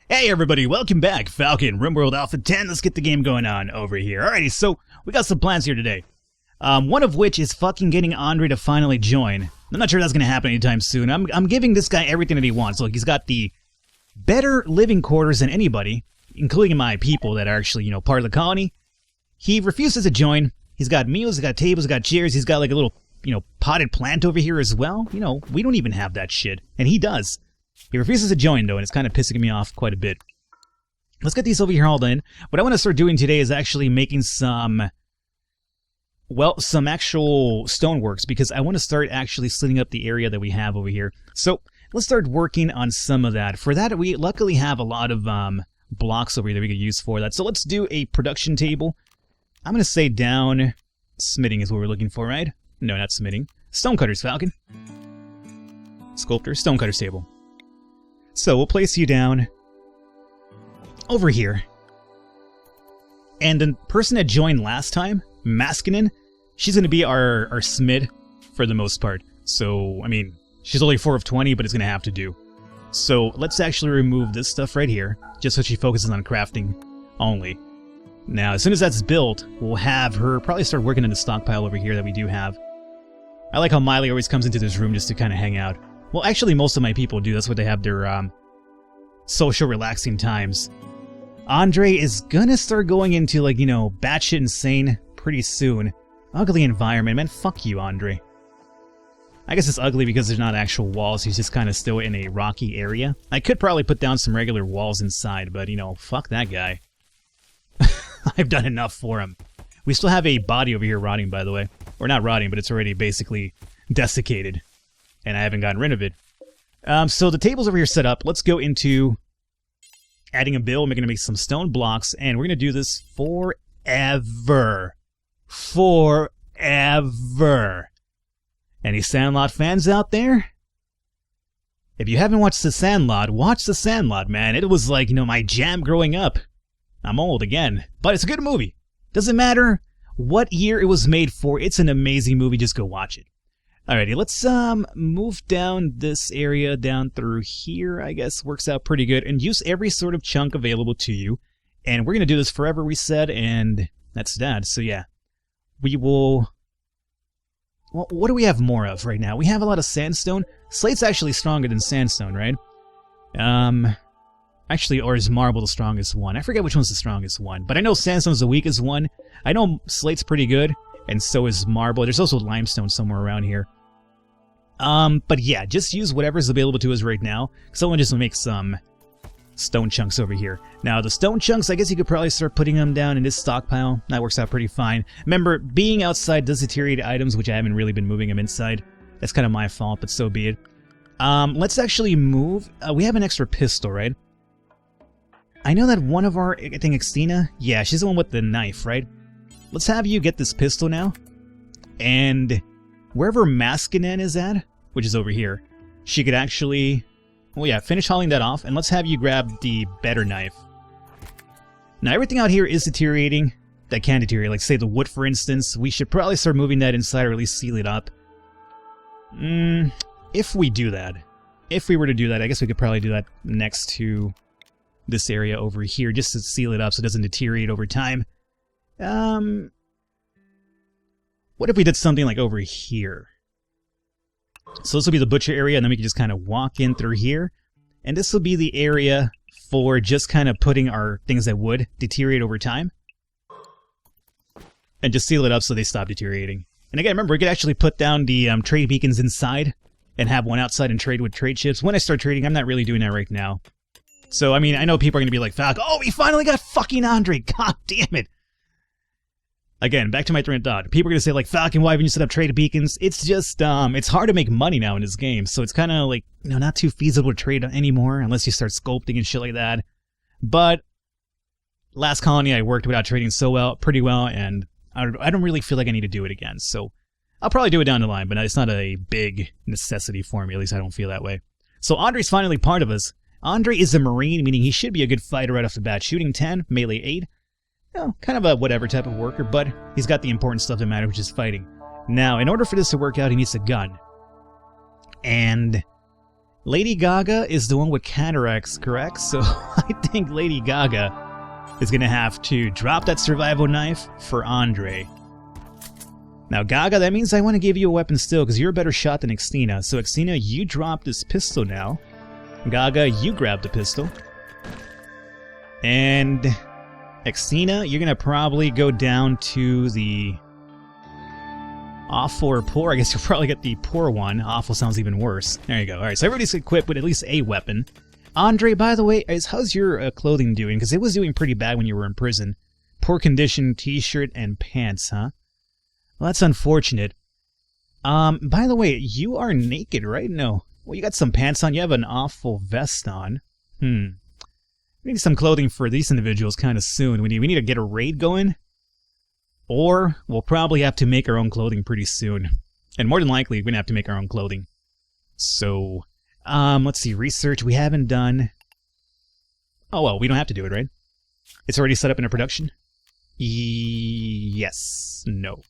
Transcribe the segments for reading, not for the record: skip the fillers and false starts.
Hey everybody, welcome back. Falcon, Rimworld Alpha 10. Let's get the game going on over here. Alrighty, so we got some plans here today. One of which is fucking getting Andre to finally join. I'm not sure that's gonna happen anytime soon. I'm giving this guy everything that he wants. Look, he's got the better living quarters than anybody, including my people that are actually, part of the colony. He refuses to join. He's got meals, he's got tables, he's got chairs, he's got like a little, potted plant over here as well. We don't even have that shit. And he does. He refuses to join, though, and it's kind of pissing me off quite a bit. Let's get these over here hauled in. What I want to start doing today is actually making some actual stoneworks, because I want to start actually slitting up the area that we have over here. So, let's start working on some of that. For that, we luckily have a lot of blocks over here that we could use for that. So, let's do a production table. I'm going to say down... Smitting is what we're looking for, right? No, not smitting. Stonecutters, Falcon. Sculptor, stonecutters table. So, we'll place you down over here. And the person that joined last time, Maskinen, she's going to be our smid for the most part. So, I mean, she's only 4 of 20, but it's going to have to do. So, let's actually remove this stuff right here, just so she focuses on crafting only. Now, as soon as that's built, we'll have her probably start working in the stockpile over here that we do have. I like how Miley always comes into this room just to kind of hang out. Well, actually, most of my people do. That's what they have their social relaxing times. Andre is gonna start going into, like, batshit insane pretty soon. Ugly environment. Man, fuck you, Andre. I guess it's ugly because there's not actual walls. He's just kind of still in a rocky area. I could probably put down some regular walls inside, but, fuck that guy. I've done enough for him. We still have a body over here rotting, by the way. Or not rotting, but it's already basically desiccated. And I haven't gotten rid of it. So the table's over here set up. Let's go into adding a bill. We're going to make some stone blocks, and we're going to do this forever. Forever. Any Sandlot fans out there? If you haven't watched The Sandlot, watch The Sandlot, man. It was like, my jam growing up. I'm old again, but it's a good movie. Doesn't matter what year it was made for. It's an amazing movie. Just go watch it. Alrighty, let's move down this area down through here, I guess. Works out pretty good. And use every sort of chunk available to you. And we're going to do this forever, we said, and that's that. So yeah, we will... Well, what do we have more of right now? We have a lot of sandstone. Slate's actually stronger than sandstone, right? Actually, or is marble the strongest one? I forget which one's the strongest one. But I know sandstone's the weakest one. I know slate's pretty good. And so is marble. There's also limestone somewhere around here. But yeah, just use whatever's available to us right now. Someone just make some stone chunks over here. Now, the stone chunks, I guess you could probably start putting them down in this stockpile. That works out pretty fine. Remember, being outside does deteriorate items, which I haven't really been moving them inside. That's kind of my fault, but so be it. Let's actually move. We have an extra pistol, right? I know that one of our, I think Xtina, yeah, she's the one with the knife, right? Let's have you get this pistol now, and wherever Maskinen is at, which is over here, she could actually, well yeah, finish hauling that off, and let's have you grab the better knife. Now everything out here is deteriorating, that can deteriorate, like say the wood for instance. We should probably start moving that inside or at least seal it up. If we do that, if we were to do that, I guess we could probably do that next to this area over here, just to seal it up so it doesn't deteriorate over time. What if we did something like over here? So this will be the butcher area, and then we can just kind of walk in through here. And this will be the area for just kind of putting our things that would deteriorate over time. And just seal it up so they stop deteriorating. And again, remember, we could actually put down the trade beacons inside and have one outside and trade with trade ships. When I start trading, I'm not really doing that right now. So, I mean, I know people are going to be like, Falcon, oh, we finally got fucking Andre, god damn it. Again, back to my train of thought. People are going to say, like, Falcon, why haven't you set up trade beacons? It's just, it's hard to make money now in this game, so it's kind of like, not too feasible to trade anymore, unless you start sculpting and shit like that. But, last colony I worked without trading pretty well, and I don't really feel like I need to do it again, so I'll probably do it down the line, but it's not a big necessity for me, at least I don't feel that way. So, Andre's finally part of us. Andre is a Marine, meaning he should be a good fighter right off the bat. Shooting 10, melee 8. Kind of a whatever type of worker, but he's got the important stuff that matters, which is fighting. Now, in order for this to work out, he needs a gun. And Lady GaGa is the one with cataracts, correct? So I think Lady GaGa is going to have to drop that survival knife for Andre. Now, GaGa, that means I want to give you a weapon still, because you're a better shot than Xtina. So, Xtina, you drop this pistol now. GaGa, you grab the pistol. And Xtina, you're going to probably go down to the awful or poor. I guess you'll probably get the poor one. Awful sounds even worse. There you go. Alright, so everybody's equipped with at least a weapon. Andre, by the way, how's your clothing doing? Because it was doing pretty bad when you were in prison. Poor condition t-shirt and pants, huh? Well, that's unfortunate. By the way, you are naked, right? No. Well, you got some pants on. You have an awful vest on. We need some clothing for these individuals kind of soon. We need to get a raid going. Or we'll probably have to make our own clothing pretty soon. And more than likely, we're going to have to make our own clothing. So, let's see. Research we haven't done. Oh, well, we don't have to do it, right? It's already set up in a production? Yes. No.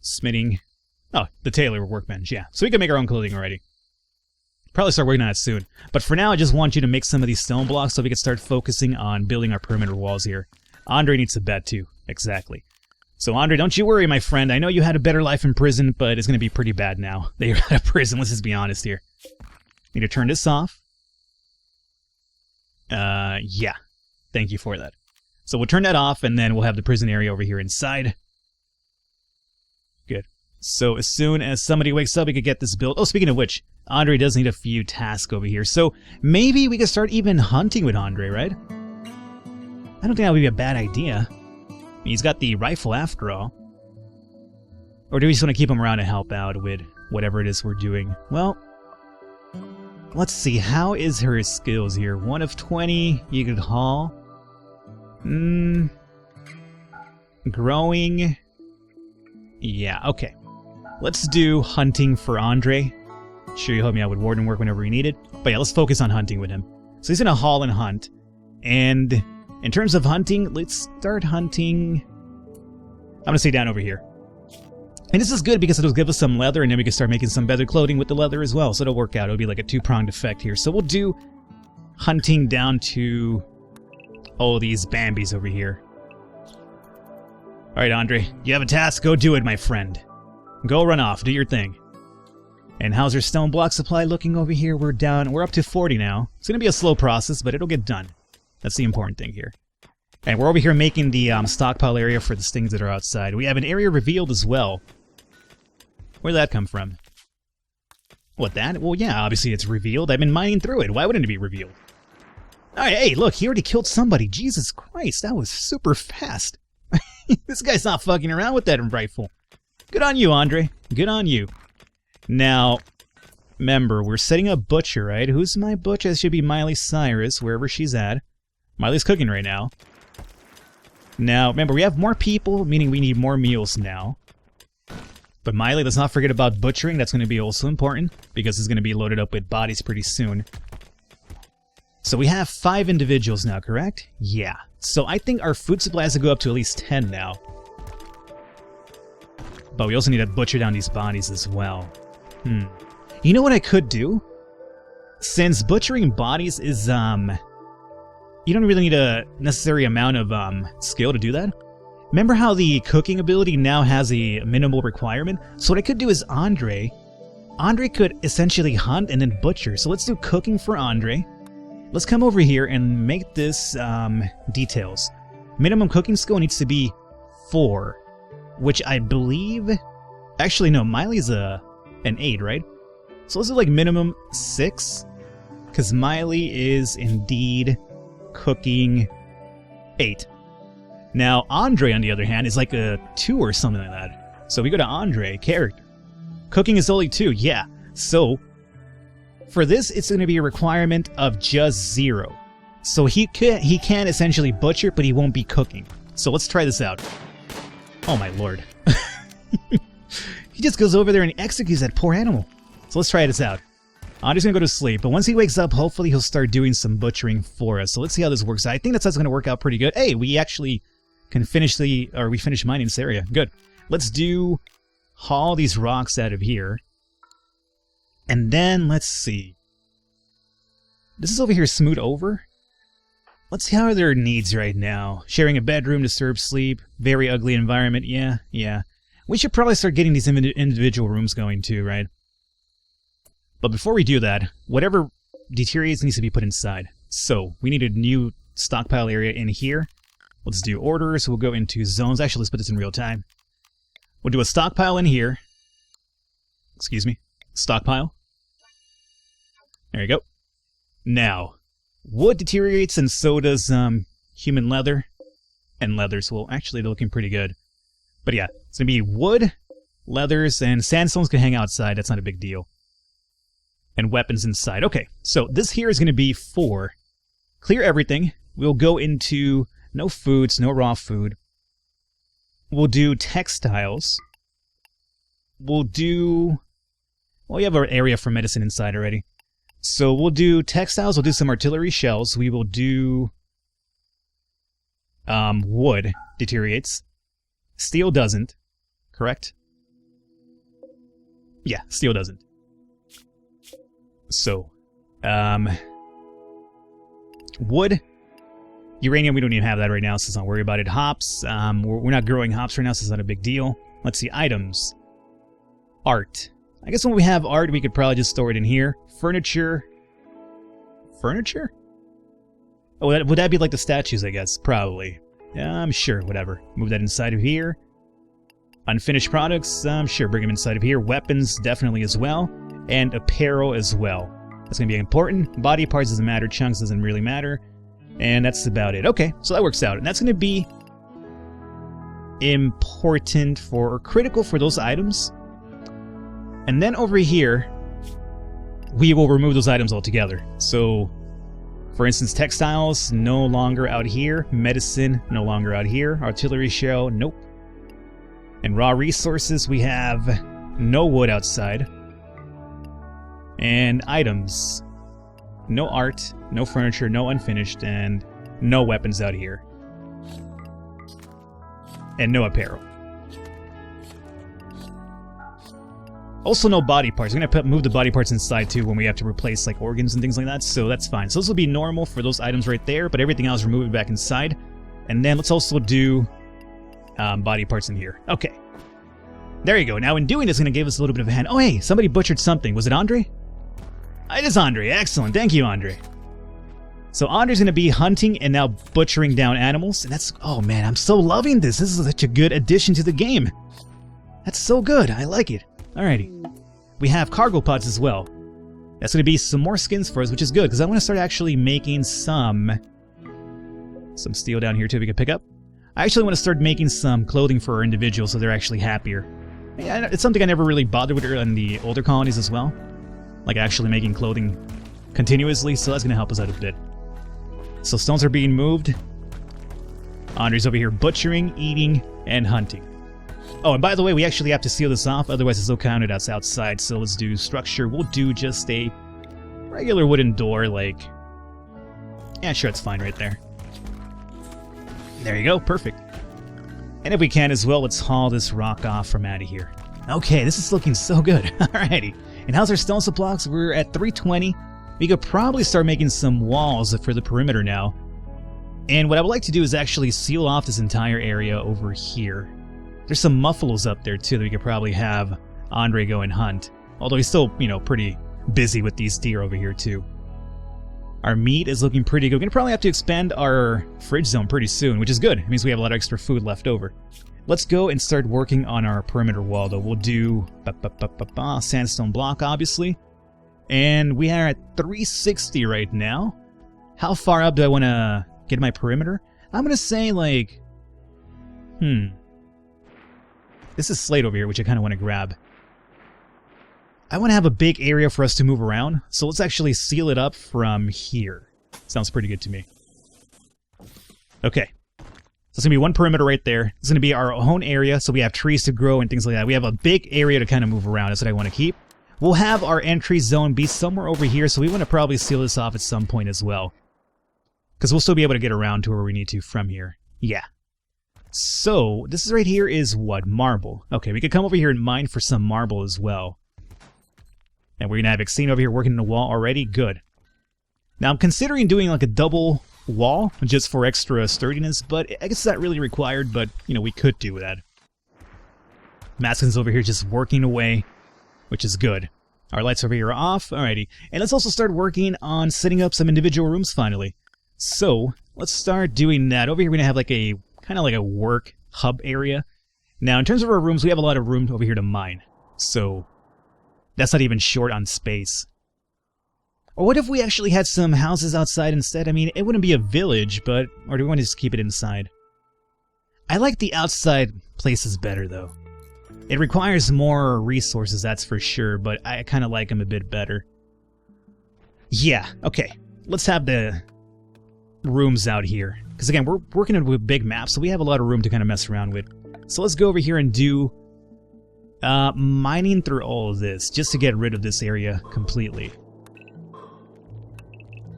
Smithing. Oh, the tailor workbench, yeah. So we can make our own clothing already. Probably start working on it soon. But for now, I just want you to make some of these stone blocks so we can start focusing on building our perimeter walls here. Andre needs a bed too. Exactly. So Andre, don't you worry, my friend. I know you had a better life in prison, but it's going to be pretty bad now that you're out of prison. Let's just be honest here. Need to turn this off. Yeah. Thank you for that. So we'll turn that off, and then we'll have the prison area over here inside. Good. So as soon as somebody wakes up, we could get this built. Oh, speaking of which, Andre does need a few tasks over here. So maybe we could start even hunting with Andre, right? I don't think that would be a bad idea. I mean, he's got the rifle after all. Or do we just want to keep him around to help out with whatever it is we're doing? Well, let's see. How is her skills here? 1 of 20. You could haul. Growing. Yeah, okay. Let's do hunting for Andre. Sure, you help me out with warden work whenever you need it. But yeah, let's focus on hunting with him. So he's going to haul and hunt. And in terms of hunting, let's start hunting. I'm going to stay down over here. And this is good because it'll give us some leather, and then we can start making some better clothing with the leather as well. So it'll work out. It'll be like a two-pronged effect here. So we'll do hunting down to all these Bambis over here. Alright, Andre. You have a task. Go do it, my friend. Go run off. Do your thing. And how's our stone block supply looking over here? We're up to 40 now. It's going to be a slow process, but it'll get done. That's the important thing here. And we're over here making the stockpile area for the things that are outside. We have an area revealed as well. Where'd that come from? What, that? Well, yeah, obviously it's revealed. I've been mining through it. Why wouldn't it be revealed? Alright, hey, look, he already killed somebody. Jesus Christ, that was super fast. This guy's not fucking around with that rifle. Good on you, Andre. Good on you. Now, remember, we're setting up Butcher, right? Who's my Butcher? This should be Miley Cyrus, wherever she's at. Miley's cooking right now. Now, remember, we have more people, meaning we need more meals now. But Miley, let's not forget about butchering. That's going to be also important, because it's going to be loaded up with bodies pretty soon. So we have 5 individuals now, correct? Yeah. So I think our food supply has to go up to at least 10 now. But we also need to butcher down these bodies as well. You know what I could do? Since butchering bodies is, you don't really need a necessary amount of, skill to do that. Remember how the cooking ability now has a minimal requirement? So what I could do is Andre could essentially hunt and then butcher. So let's do cooking for Andre. Let's come over here and make this, details. Minimum cooking skill needs to be 4. Which I believe... Actually, no, Miley's an 8, right? So let's do like minimum 6. Because Miley is indeed cooking 8. Now, Andre, on the other hand, is like a 2 or something like that. So we go to Andre, character. Cooking is only 2, yeah. So, for this, it's going to be a requirement of just 0. So he can essentially butcher, but he won't be cooking. So let's try this out. Oh my lord. He just goes over there and executes that poor animal. So let's try this out. I'm just gonna go to sleep, but once he wakes up, hopefully he'll start doing some butchering for us. So let's see how this works out. I think that's gonna work out pretty good. Hey, we actually can finish we finished mining this area. Good. Let's haul these rocks out of here. And then, let's see. This is over here smoothed over. Let's see how are their needs right now. Sharing a bedroom, disturbed sleep, very ugly environment. Yeah. We should probably start getting these individual rooms going too, right? But before we do that, whatever deteriorates needs to be put inside. So, we need a new stockpile area in here. Let's do orders. We'll go into zones. Actually, let's put this in real time. We'll do a stockpile in here. Excuse me. Stockpile. There you go. Now, wood deteriorates and so does human leather and leathers. Well, actually, they're looking pretty good. But yeah, it's going to be wood, leathers, and sandstones can hang outside. That's not a big deal. And weapons inside. Okay, so this here is going to be for clear everything. We'll go into no foods, no raw food. We'll do textiles. We'll do... Well, we have our area for medicine inside already. So we'll do textiles, we'll do some artillery shells, we will do wood deteriorates. Steel doesn't, correct? Yeah, steel doesn't. So, wood, uranium, we don't even have that right now, so let's not worry about it. Hops, we're not growing hops right now, so it's not a big deal. Let's see, items. Art. I guess when we have art, we could probably just store it in here. Furniture. Furniture? Oh, would that be like the statues, I guess? Probably. Yeah, I'm sure, whatever. Move that inside of here. Unfinished products, sure, bring them inside of here. Weapons, definitely as well. And apparel as well. That's going to be important. Body parts doesn't matter. Chunks doesn't really matter. And that's about it. Okay, so that works out. And that's going to be important for, or critical for those items. And then over here, we will remove those items altogether. So, for instance, textiles, no longer out here. Medicine, no longer out here. Artillery shell, nope. And raw resources, we have no wood outside. And items, no art, no furniture, no unfinished, and no weapons out here. And no apparel. Also no body parts. We're going to move the body parts inside too when we have to replace like organs and things like that, so that's fine. So this will be normal for those items right there, but everything else remove it back inside. And then let's also do body parts in here. Okay. There you go. Now in doing this, it's going to give us a little bit of a hand. Oh hey, somebody butchered something. Was it Andre? It is Andre. Excellent. Thank you, Andre. So Andre's going to be hunting and now butchering down animals. And that's... Oh man, I'm so loving this. This is such a good addition to the game. That's so good. I like it. Alrighty. We have cargo pods as well. That's going to be some more skins for us, which is good, because I want to start actually making some steel down here too we can pick up. I actually want to start making some clothing for our individuals so they're actually happier. Yeah, it's something I never really bothered with in the older colonies as well. Like actually making clothing continuously, so that's going to help us out a bit. So stones are being moved. Andre's over here butchering, eating, and hunting. Oh, and by the way, we actually have to seal this off, otherwise it's still counted as outside, so let's do structure. We'll do just a regular wooden door, like... Yeah, sure, it's fine right there. There you go, perfect. And if we can as well, let's haul this rock off from out of here. Okay, this is looking so good. Alrighty. And how's our stone supplies? We're at 320. We could probably start making some walls for the perimeter now. And what I would like to do is actually seal off this entire area over here. There's some muffalos up there too that we could probably have Andre go and hunt. Although he's still, you know, pretty busy with these deer over here too. Our meat is looking pretty good. We're going to probably have to expand our fridge zone pretty soon, which is good. It means we have a lot of extra food left over. Let's go and start working on our perimeter wall though. We'll do sandstone block obviously. And we are at 360 right now. How far up do I want to get my perimeter? I'm going to say like... This is slate over here, which I kind of want to grab. I want to have a big area for us to move around, so let's actually seal it up from here. Sounds pretty good to me. Okay. So it's going to be one perimeter right there. It's going to be our own area, so we have trees to grow and things like that. We have a big area to kind of move around. That's what I want to keep. We'll have our entry zone be somewhere over here, so we want to probably seal this off at some point as well. Because we'll still be able to get around to where we need to from here. Yeah. So, this is right here is what? Marble. Okay, we could come over here and mine for some marble as well. And we're going to have Exene over here working in the wall already. Good. Now I'm considering doing like a double wall just for extra sturdiness, but I guess it's not really required, but you know, we could do that. Maskin's over here just working away, which is good. Our lights over here are off. Alrighty. And let's also start working on setting up some individual rooms finally. So, let's start doing that. Over here we're going to have like a, kind of like a work hub area. Now, in terms of our rooms, we have a lot of room over here to mine. So, that's not even short on space. Or what if we actually had some houses outside instead? I mean, it wouldn't be a village, but... Or do we want to just keep it inside? I like the outside places better, though. It requires more resources, that's for sure, but I kind of like them a bit better. Yeah, okay. Let's have the rooms out here. Because again, we're working with big maps, so we have a lot of room to kind of mess around with. So let's go over here and do mining through all of this, just to get rid of this area completely.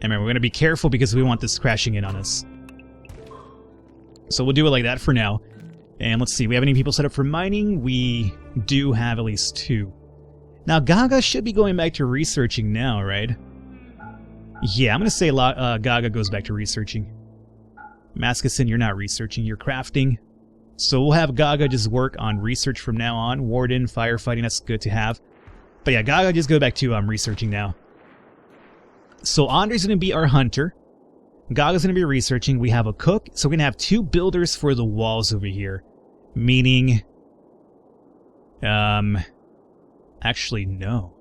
And remember, we're going to be careful because we want this crashing in on us. So we'll do it like that for now. And let's see, we have any people set up for mining? We do have at least 2. Now, GaGa should be going back to researching now, right? Yeah, I'm going to say GaGa goes back to researching. Maskison, you're not researching, you're crafting. So we'll have GaGa just work on research from now on. Warden, firefighting, that's good to have. But yeah, GaGa just go back to researching now. So Andre's going to be our hunter. GaGa's going to be researching. We have a cook. So we're going to have 2 builders for the walls over here. Meaning... Actually, no.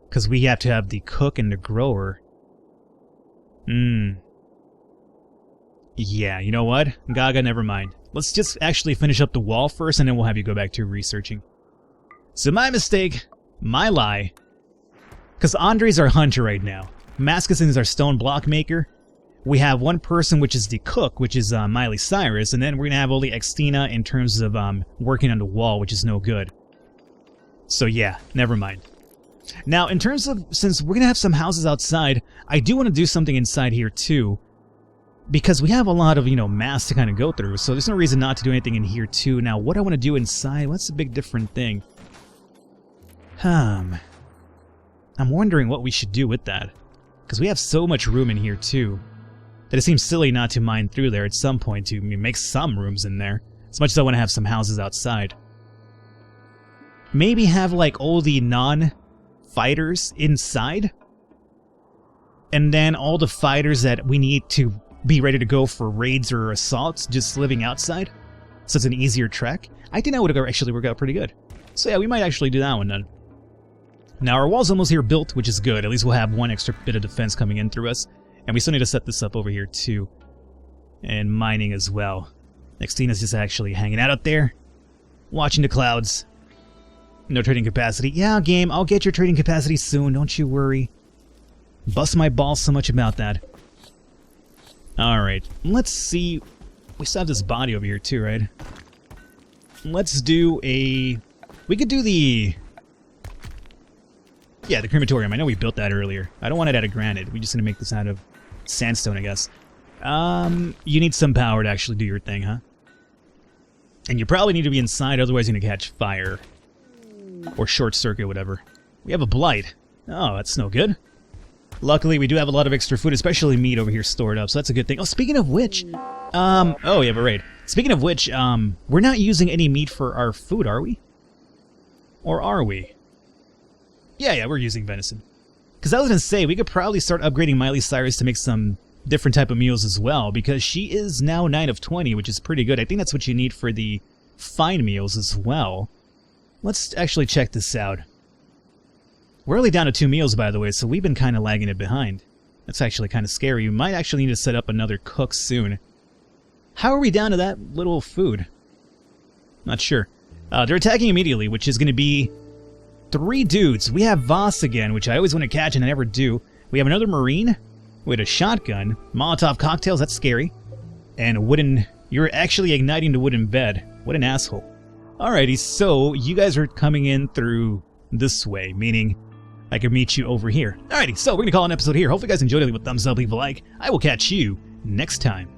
Because we have to have the cook and the grower. Yeah, you know what? GaGa, never mind. Let's just actually finish up the wall first, and then we'll have you go back to researching. So my mistake. My lie. Because Andre's our hunter right now. Maskison is our stone block maker. We have one person, which is the cook, which is Miley Cyrus, and then we're going to have only Xtina in terms of working on the wall, which is no good. So yeah, never mind. Now, in terms of, since we're going to have some houses outside, I do want to do something inside here too, because we have a lot of, you know, mass to kind of go through, so there's no reason not to do anything in here too. Now, what I want to do inside, what's the big different thing? I'm wondering what we should do with that, because we have so much room in here too, that it seems silly not to mine through there at some point to make some rooms in there, as much as I want to have some houses outside. Maybe have like all the non-fighters inside, and then all the fighters that we need to be ready to go for raids or assaults just living outside, so it's an easier trek. I think that would actually work out pretty good. So yeah, we might actually do that one then. Now our wall's almost here built, which is good. At least we'll have one extra bit of defense coming in through us. And we still need to set this up over here too. And mining as well. Xtina's just actually hanging out there, watching the clouds. No trading capacity. Yeah, game, I'll get your trading capacity soon, don't you worry. Bust my balls so much about that. Alright, let's see. We still have this body over here too, right? Let's do a... We could do the... Yeah, the crematorium. I know we built that earlier. I don't want it out of granite. We just need to make this out of sandstone, I guess. You need some power to actually do your thing, huh? And you probably need to be inside, otherwise you're going to catch fire. Or short circuit, whatever. We have a blight. Oh, that's no good. Luckily, we do have a lot of extra food, especially meat over here stored up, so that's a good thing. Oh, speaking of which... oh, yeah, but right. Speaking of which, we're not using any meat for our food, are we? Or are we? Yeah, we're using venison. Because I was going to say, we could probably start upgrading Miley Cyrus to make some different type of meals as well, because she is now 9 of 20, which is pretty good. I think that's what you need for the fine meals as well. Let's actually check this out. We're only down to 2 meals, by the way, so we've been kind of lagging it behind. That's actually kind of scary. We might actually need to set up another cook soon. How are we down to that little food? Not sure. They're attacking immediately, which is going to be 3 dudes. We have Voss again, which I always want to catch and I never do. We have another Marine with a shotgun. Molotov cocktails, that's scary. And a wooden... You're actually igniting the wooden bed. What an asshole. Alrighty, so you guys are coming in through this way, meaning I can meet you over here. Alrighty, so we're going to call an episode here. Hopefully you guys enjoyed it. Leave a thumbs up, leave a like. I will catch you next time.